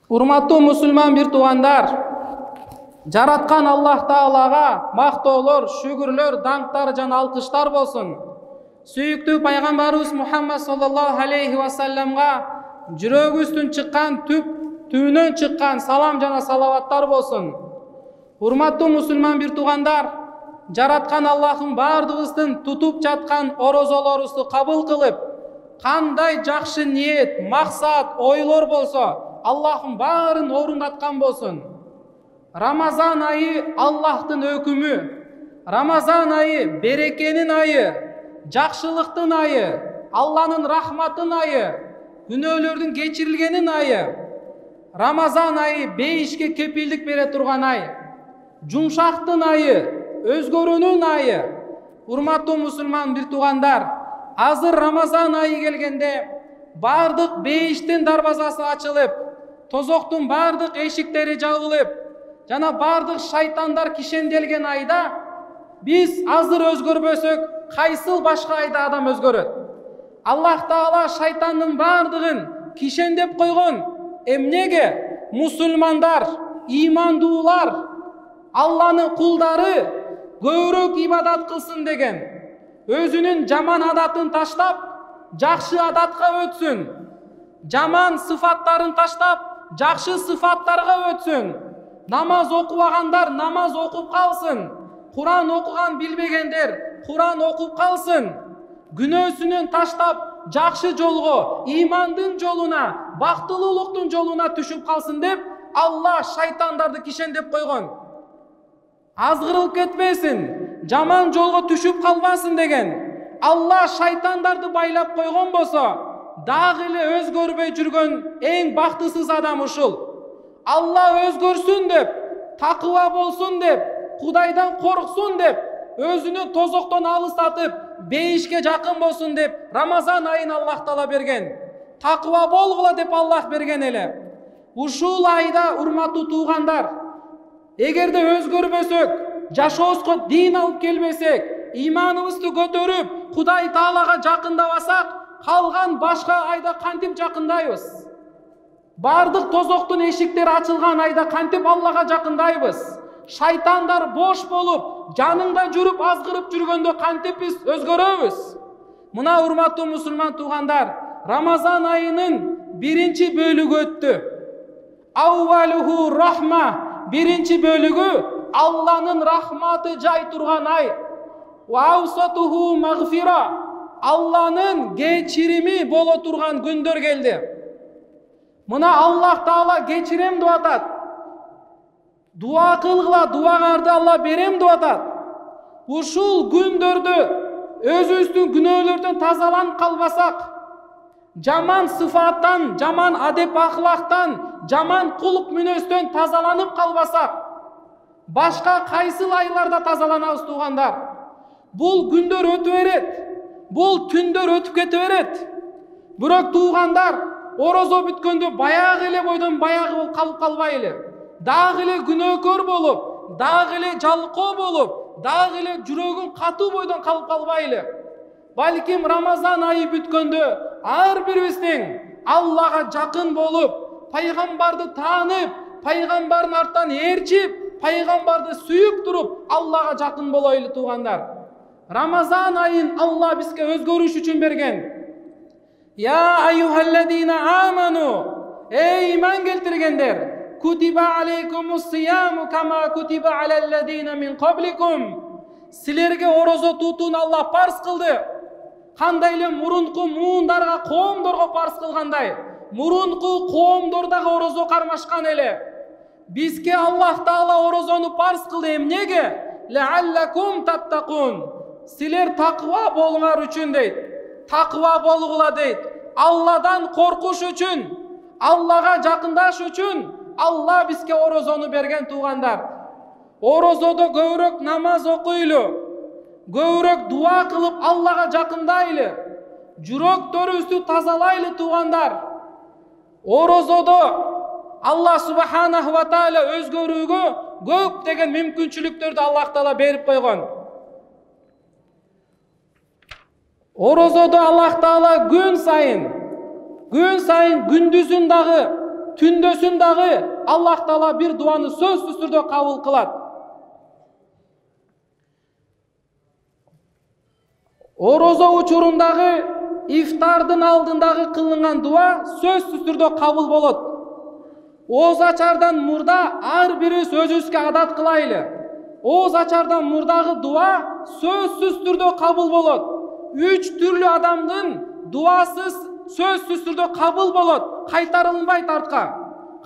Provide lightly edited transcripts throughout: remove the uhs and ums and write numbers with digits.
Урматтуу мусулман бир туугандар, жараткан Аллах Таалага мактоолор, шүгүрлөр, даңктар жана алкыштар болсун. Сүйүктүү пайгамбарыбыз Мухаммад саллаллаху алейхи ва салламга жүрөгүбүздүн чыккан түбүнөн чыккан салам жана салаваттар болсун. Урматтуу мусулман бир туугандар, жараткан Аллахым бардыгыбыздын тутуп жаткан орозолорубузду кабыл кылып, кандай жакшы ниет, максат, ойлор болсо Аллахым барын орундаткан болсун. Рамазан айы Аллахтын өкүмү, Рамазан айы берекенин айы, жакшылыктын айы, Алланын рахматын айы, күнөөлөрдүн кечирилгенин айы. Рамазан айы бейишке кепилдик бере турган ай, жумшактын айы, өзгөрүүнүн айы. Урматтуу мусулман бир туугандар, азыр Рамазан айы келгенде бардык бейиштин дарбазасы ачылып, тозоктун бардык эшиктери жабылып, жана бардык шайтандар кишенделген айда биз азыр өзгөрбөсөк, кайсыл башка айда адам өзгөрөт? Аллах Таала шайтандын бардыгын кишендеп койгон. Эмнеге? Мусулмандар, имандуулар, Алланын кулдары көбүрөөк ибадат кылсын деген. Өзүнүн жаман адатын таштап, жакшы адатка өтсүн. Жаман сыфаттарын таштап, жакшы сыфаттарга өтсүн. Намаз окубагандар намаз окуп калсын. Куран окуган билбегендер Куран окуп калсын. Күнөөсүнөн таштап, жакшы жолго, имандын жолуна, бактылуулуктун жолуна түшүп калсын деп Алла шайтандарды кишендеп койгон. Азгырылып кетпесин, жаман жолго түшүп калбасын деген. Алла шайтандарды байлап койгон болсо, дагы эле өзгөрбөй жүргөн эң бактысыз адам ушул. Алла өзгөрсүн деп, такыба болсун деп, Кудайдан корксун деп, өзүнү тозоктон алыстатып, бейишке жакын болсун деп Рамазан айын Аллах Таала берген. Такыба болгула деп Аллах берген эле. Ушул айда урматтуу туугандар, эгерде өзгөрбөсөк, жашообузга дин алып келбесек, иманыбызды көтөрүп, Кудай Таалага жакындабасак, калган башка айда кантип жакындайбыз? Бардык тозоктун эшиктери ачылган айда кантип Аллага жакындайбыз? Шайтандар бош болуп, жаныңда жүрүп азгырып жүргөндө кантип биз өзгөрөбүз? Мына урматтуу мусулман туугандар, Рамазан айынын биринчи бөлүгү өттү. Аввалуху рахма, биринчи бөлүгү Алланын рахматы жай турган ай. Ва аусатуху магфира, Алланын кечирими боло турган күндөр келди. Мына Аллах Таала кечирем деп атат. Дуа кылгыла, дуаңарды Алла берем деп атат. Ушул күндөрдө өзүбүздүн күнөөлөрдөн тазаланып калбасак, жаман сыфаттан, жаман адеп ахлактан, жаман кулук мүнөздөн тазаланып калбасак, башка кайсыл айларда тазаланабыз туугандар? Бул күндөр өтүп берет, бул түндөр өтүп кете берет. Бирок туугандар, орозо бүткөндө баягы эле бойдон баягы болуп калып калбайлы. Дагы эле күнөөкөр болуп, дагы эле жалкоо болуп, дагы эле жүрөгүн катуу бойдон калып калбайлы. Балким Рамазан айы бүткөндө ар бирибиздин Аллага жакын болуп, пайгамбарды таанып, пайгамбардын артынан ээрчип, пайгамбарды сүйүп туруп, Аллага жакын болойлу туугандар. Рамазан айын Алла бизге өзгөрүш үчүн берген. Я айюхалладина аману, эй иман келтиргендер, кутиба алейкумус сияму кама кутиба алалладина мин qablikum. Силерге орозо тутууну Алла парз кылды. Кандай эле мурунку муундарга, коомдорго парз кылгандай, мурунку коомдордагы орозо кармашкан эле. Бизге Аллах Таала орозону парз кылды. Эмнеге? Лааллакум таттакун. Силер таква болгуңар үчүн дейт. Таква болгула дейт. Алладан коркуш үчүн, Аллага жакындаш үчүн Алла бизге орозону берген туугандар. Орозодо көбүрөөк намаз окуйлу, көбүрөөк дуа кылып Аллага жакындайлы, жүрөктөрүбүздү тазалайлы туугандар. Орозодо Алла субханаху ва таала өзгөрүүгө көп деген мүмкүнчүлүктөрдү Аллах Таала берип койгон. Орозодо Аллах Таала gün сайын gündüzün дагы, түндөсүн дагы Аллах Таала бир дуаны сөзсүз түрдө кабыл кылат. Орозо учурундагы ифтардын алдындагы кылынган дуа сөзсүз түрдө кабыл болот. Ооз ачардан мурда ар бирибиз өзүбүзгө адат кылайлы. Ооз ачардан мурдагы дуа сөзсүз түрдө кабыл болот. 3 түрлүү адамдын дуасы сөзсүз түрдө кабыл болот, кайтарылбайт артка.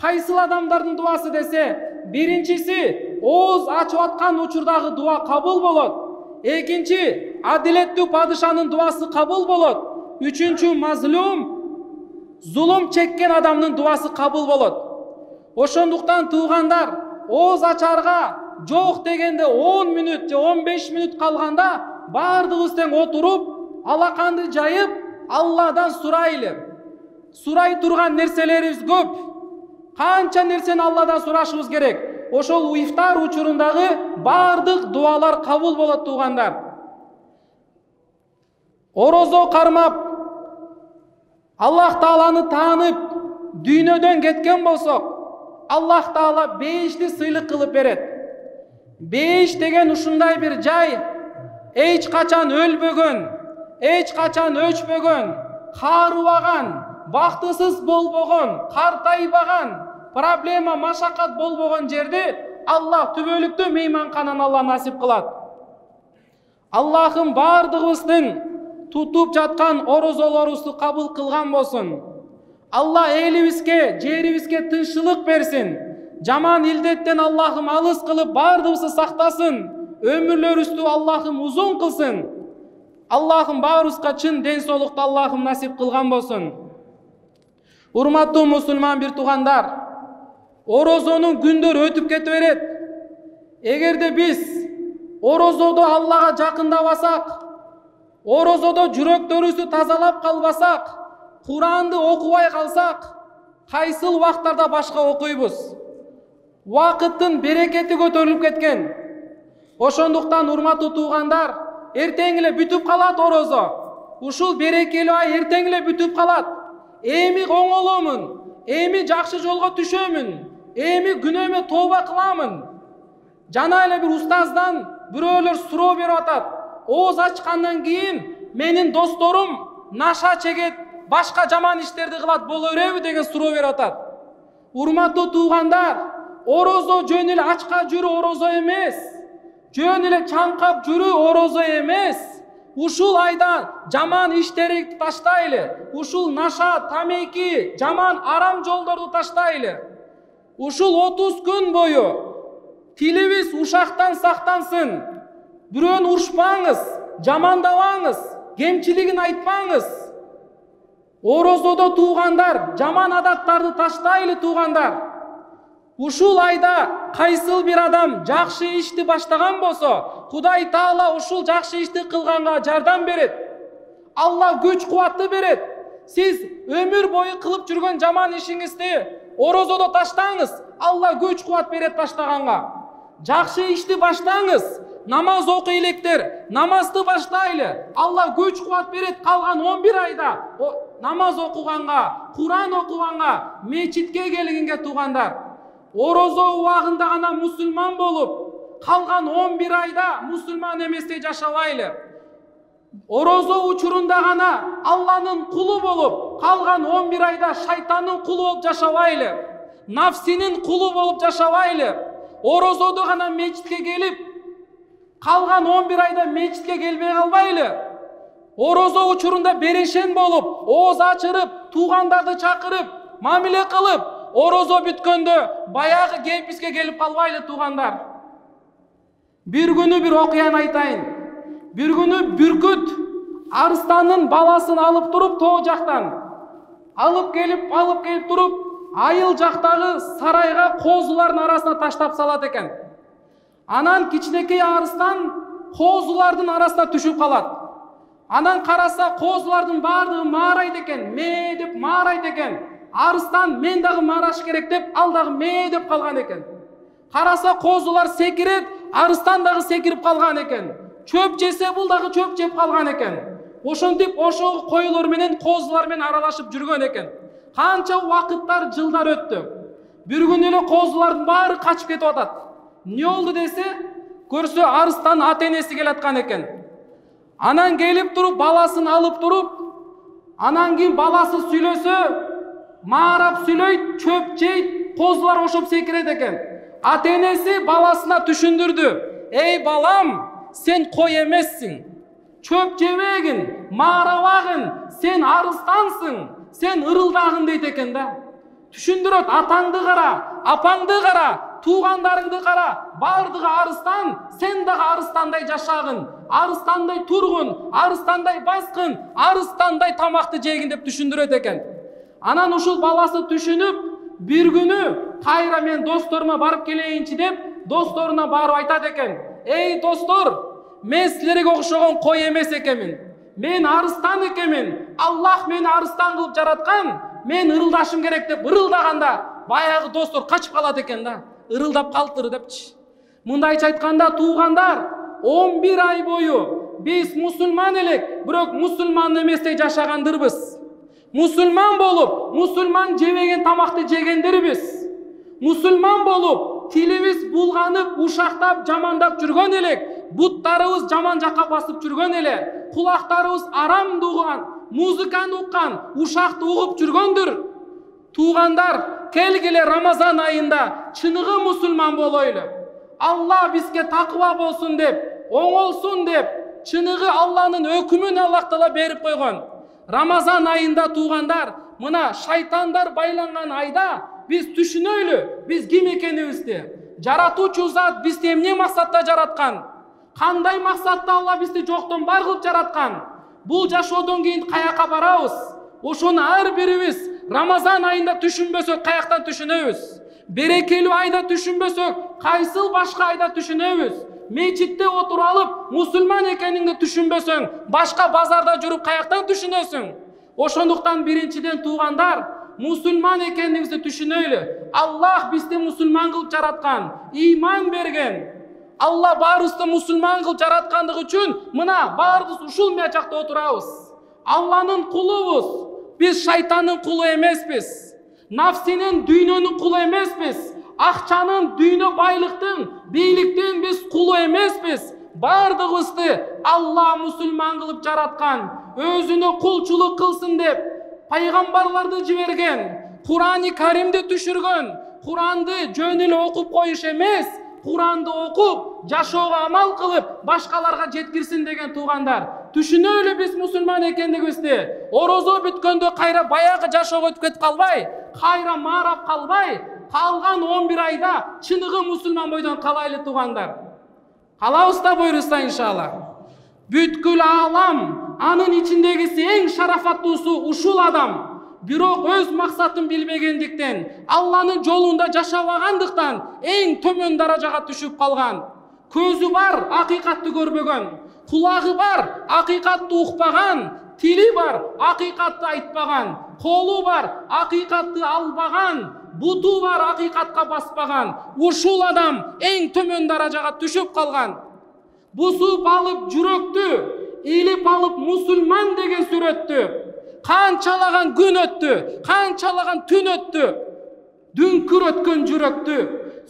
Кайсыл адамдардын дуасы десе, биринчиси ооз ачып аткан учурдагы дуа кабыл болот. Экинчи адилеттүү падышанын дуасы кабыл болот. Үчүнчү мазлум, зулум чеккен адамдын дуасы кабыл болот. Ошондуктан туугандар, ооз ачарга жок дегенде 10 мүнөт же 15 мүнөт калганда бардыгыбыз тең отуруп, алаканды жайып, Алладан сурайлы. Сурай турган нерселерибиз көп. Канча нерсени Алладан сурашыбыз керек. Ошол ифтар учурундагы бардык дуалар кабыл болот туугандар. Орозо кармап, Аллах Тааланы таанып, дүйнөдөн кеткен болсок, Аллах Таала 5 сыйлык кылып берет. 5 деген ушундай бир жай, эч качан өлбөгөн, эч качан өчпөгөн, каарыбаган, бактысыз болбогон, картайбаган, проблема, машакат болбогон жерде Аллах түбөлүктүү мейманкананы Алла насип кылат. Аллахым бардыгыбыздын тутуп жаткан орозолорубузду кабыл кылган болсун. Алла элибизге, жерибизге тынччылык берсин. Жаман илдеттен Аллахым алыс кылып бардыгыбызды сактасын. Өмүрлөрүбүздү Аллахым узун кылсын. Аллахым баарыбызга чын ден соолукту Аллахым насип кылган болсун. Урматтуу мусулман бир туугандар, орозонун күндөрү өтүп кете берет. Эгерде биз орозодо Аллага жакындабасак, орозодо жүрөктөрүбүздү тазалап калбасак, Куранды окубай калсак, кайсыл убактарда башка окуйбуз? Вакыттын берекети көтөрүлүп кеткен. Ошондуктан урматтуу туугандар, эртең эле бүтүп калат орозо. Ушул берекелүү ай эртең эле бүтүп калат. Эми оңоломун, эми жакшы жолго түшөмүн, эми күнөөмө тооба кыламын. Жана эле бир устаздан бирөөлөр суроо берип атат. Ооз ачкандан кийин менин досторум наша чегет, башка жаман иштерди кылат боло береби деген суроо берип атат. Урматтуу туугандар, орозо жөн эле ачка жүрүү орозо эмес. Жөн эле чаңкап жүрүү орозо эмес. Ушул айда жаман иштерди таштайлы. Ушул наша, тамеки, жаман арам жолдорду таштайлы. Ушул 30 күн бою тилибиз ушактан сактансын. Бирөөнү урушпаңыз, жамандабаңыз, кемчилигин айтпаңыз. Орозодо туугандар, жаман адаттарды таштайлы туугандар. Ушул айда кайсыл бир адам жакшы ишти баштаган болсо, Кудай Таала ушул жакшы ишти кылганга жардам берет. Алла күч кубатты берет. Сиз өмүр бою кылып жүргөн жаман ишиңизди орозодо таштаңыз. Алла күч кубат берет таштаганга. Жакшы ишти баштаңыз. Намаз окуй электер, намазды баштайлы. Алла күч кубат берет калган 11 айда намаз окуганга, Куран окуганга, мечитке келгенге туугандар. Орозо убагында гана мусулман болуп, калган 11 айда мусулман эместей жашабайлы. Орозо учурунда гана Алланын кулу болуп, калган 11 айда шайтандын кулу болуп жашабайлы. Нафсинин кулу болуп жашабайлы. Орозодо гана мечитке келип, калган 11 айда мечитке келбей калбайлы. Орозо учурунда берешен болуп, ооз ачырып, туугандарды чакырып, мамиле кылып, орозо бүткөндө баягы кеписке келип калбайлы туугандар. Бир күнү бир окуяны айтайын. Бир күнү бүркүт арыстандын баласын алып туруп тоо жактан алып келип туруп, айыл жактагы сарайга козулардын арасына таштап салат экен. Анан кичинекей арыстан козулардын арасына түшүп калат. Анан караса козулардын баардыгы маарайт экен, мээ деп маарайт экен. Арыстан мен дагы маараш керек деп, ал дагы мээ деп калган экен. Караса козулар секирет, арыстан дагы секирип калган экен. Чөп жесе бул дагы чөп жеп калган экен. ошентип ошол койлор менен козулар менен аралашып жүргөн экен. Канча убакыттар, жылдар өттү. Бир күнү эле козулардын баары качып кетип атат. Эмне болду десе, көрсө арыстан ата-энеси келаткан экен. Анан келип туруп баласын алып туруп, анан кийин баласы сүйлөсө, маарап сүйлөйт, чөп жейт, козулар ошоп секирет экен. Ата-энеси баласына түшүндүрдү. Эй балам, сен кой эмессиң. Чөп жебегин, маарабагын, сен арыстансың, сен ырылдагын дейт экен да. Түшүндүрөт, атаңды кара, апаңды кара, туугандарыңды кара, бардыгы арыстан, сен дагы арыстандай жашагын, арыстандай тургун, арыстандай баскын, арыстандай тамакты жегин деп түшүндүрөт экен. Анан ушул баласы түшүнүп, бир күнү кайра мен досторума барып келейинчи деп, досторуна барып айтат экен. Эй достор, мен силерге окшогон кой эмес экенмин. Мен арыстан экенмин. Аллах мени арыстан кылып жараткан. Мен ырылдашым керек деп ырылдаганда, баягы достор качып калат экен да. Ырылдап калдыр депчи. Мындайча айтканда, туугандар, 11 ай бою биз мусулман элек, бирок мусулман эместей жашагандырбыз. Мусулман болуп, мусулман жебеген тамакты жегендирбиз. Мусулман болуп, тилибиз булганып, ушактап, жамандап жүргөн элек, буттарыбыз жаман жакка басып жүргөн эле, кулактарыбыз арамды уган, музыканы уккан, ушакты угуп жүргөндүр. Туугандар, келгиле Рамазан айында чыныгы мусулман болойлу. Аллах бизге такыба болсун деп, оңолсун деп, чыныгы Алланын өкүмүн Аллах Таала берип койгон. Рамазан айында туугандар, мына шайтандар байланган айда биз түшүнөйлү, биз ким экенибизди. Жаратуучу зат бизди эмне максатта жараткан? Кандай максатта Алла бизди жоктон бар кылып жараткан? Бул жашоодон кийин каяка барабыз? Ошону ар бирибиз Рамазан айында түшүнбөсөк, каяктан түшүнөбүз? Берекелүү айда түшүнбөсөк, кайсыл башка айда түшүнөбүз? Мечитте отуруп алып, мусулман экениңди түшүнбөсөң, башка базарда жүрүп каяктан түшүнөсүң? Ошондуктан биринчиден туугандар, мусулман экенибизди түшүнөйлү. Аллах бизди мусулман кылып жараткан, ыйман берген. Алла баарыбызды мусулман кылып жараткандыгы үчүн мына баарыбыз ушул мячакта отурабыз. Алланын кулубуз. Биз шайтандын кулу эмеспиз. Нафсинин, дүйнөнүн кулу эмеспиз. Акчанын, дүйнө байлыктын, бийликтин биз кулу эмеспиз. Бардыгыбызды Алла мусулман кылып жараткан, өзүнө кулчулук кылсын деп пайгамбарларды жиберген, Кур'ани Каримди түшүргөн. Куранды жөн эле окуп коюш эмес, Куранды окуп, жашоого амал кылып, башкаларга жеткирсин деген туугандар. Түшүнөлү биз мусулман экендигибизди. Орозо бүткөндө кайра баягы жашоого өтүп кетип калбай, кайра маарап калбай, калган 11 айда чыныгы мусулман бойдон калайлы туугандар. Калабыз да буйруса иншалла. Бүткүл аалам, анын ичиндегиси эң шарафаттуусу ушул адам. Бирок өз максатын билбегендиктен, Алланын жолунда жашабагандыктан эң төмөн даражага түшүп калган. Көзү бар, акыйкатты көрбөгөн. Кулагы бар, акыйкатты укпаган. Тили бар, акыйкатты айтпаган. Колу бар, акыйкатты албаган. Буту бар, акыйкатка баспаган. Ушул адам эң төмөн даражага түшүп калган. Бусуп алып жүрөктү, илип алып мусулман деген сүрөттү. Канчалаган күн өттү, канчалаган түн өттү. Дүңкүр өткөн жүрөктү,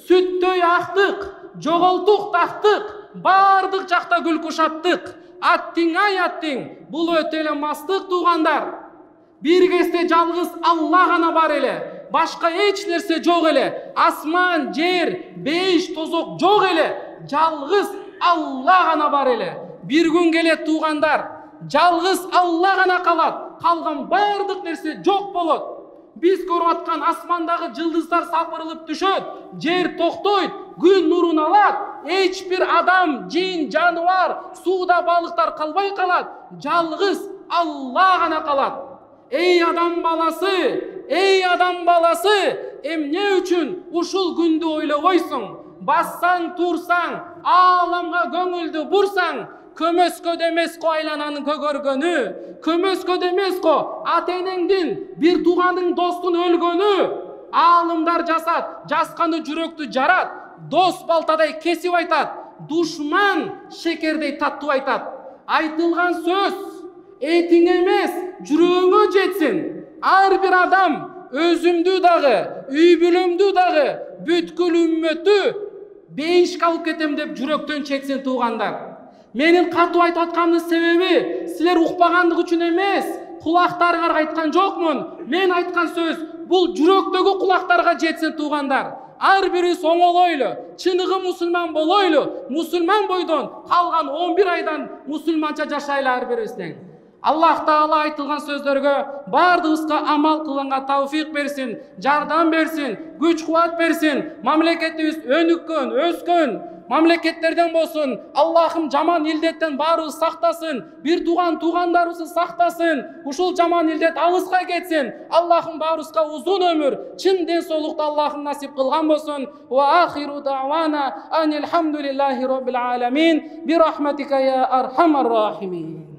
сүттөй актык, жоголтук тактык, бардык жакта гүл кушаттык. Аттиң ай аттиң, бул өтө эле мастык туугандар. Бир кезде жалгыз Алла гана бар эле, башка эч нерсе жок эле. Асман, жер, бейиш, тозок жок эле. Жалгыз Алла гана бар эле. Бир күн келет туугандар, жалгыз Алла гана калат. Калган бардык нерсе жок болот. Биз көрүп аткан асмандагы жылдыздар сапырылып түшөт, жер токтойт, күн нурун алат. Эч бир адам, жин, жаныбар, сууда балыктар калбай калат. Жалгыз Алла гана калат. Эй адам баласы, эмне үчүн ушул күндү ойлобойсуң? Бассаң, турсаң, ааламга көңүлдү бурсаң, көмөскөдө эмес го айлананын көгөргөнү, көмөскөдө эмес го ата-энеңдин, бир туугандын, достун өлгөнү. Аалымдар жасат, жасканы жүрөктү жарат, дос балтадай кесип айтат, душман шекердей таттуу айтат. Айтылган сөз Этиңе эмес, жүрөгүңө жетсин. Ар бир адам өзүмдү дагы, үй бүлөмдү дагы, бүткүл үммөттү бейишке алып кетем деп жүрөктөн чечсин туугандар. Менин катуу айтып атканымдын себеби силер укпагандык үчүн эмес, кулактарыңарга айткан жокмун. Мен айткан сөз бул жүрөктөгү кулактарга жетсин туугандар. Ар бирибиз оңолойлу, чыныгы мусулман болойлу. Мусулман бойдон калган 11 айдан мусулманча жашайлы ар бирибиз тең. Аллах Таала айтылган сөздөргө бардыгыбызга амал кылганга тауфик берсин, жардам берсин, күч кубат берсин. Мамлекетибиз өнүккөн, өскөн мамлекеттерден болсун. Аллахым жаман илдеттен баарыбыз сактасын, бир туугандарыбызды сактасын. Ушул жаман илдет алыска кетсин. Аллахым баарыбызга узун өмүр, чын ден соолукту Аллахым насип кылган болсун. Ва ахиру дa'wana анил хамдулиллахи rabbil alamin bi rahmatika ya arhamar rahimin.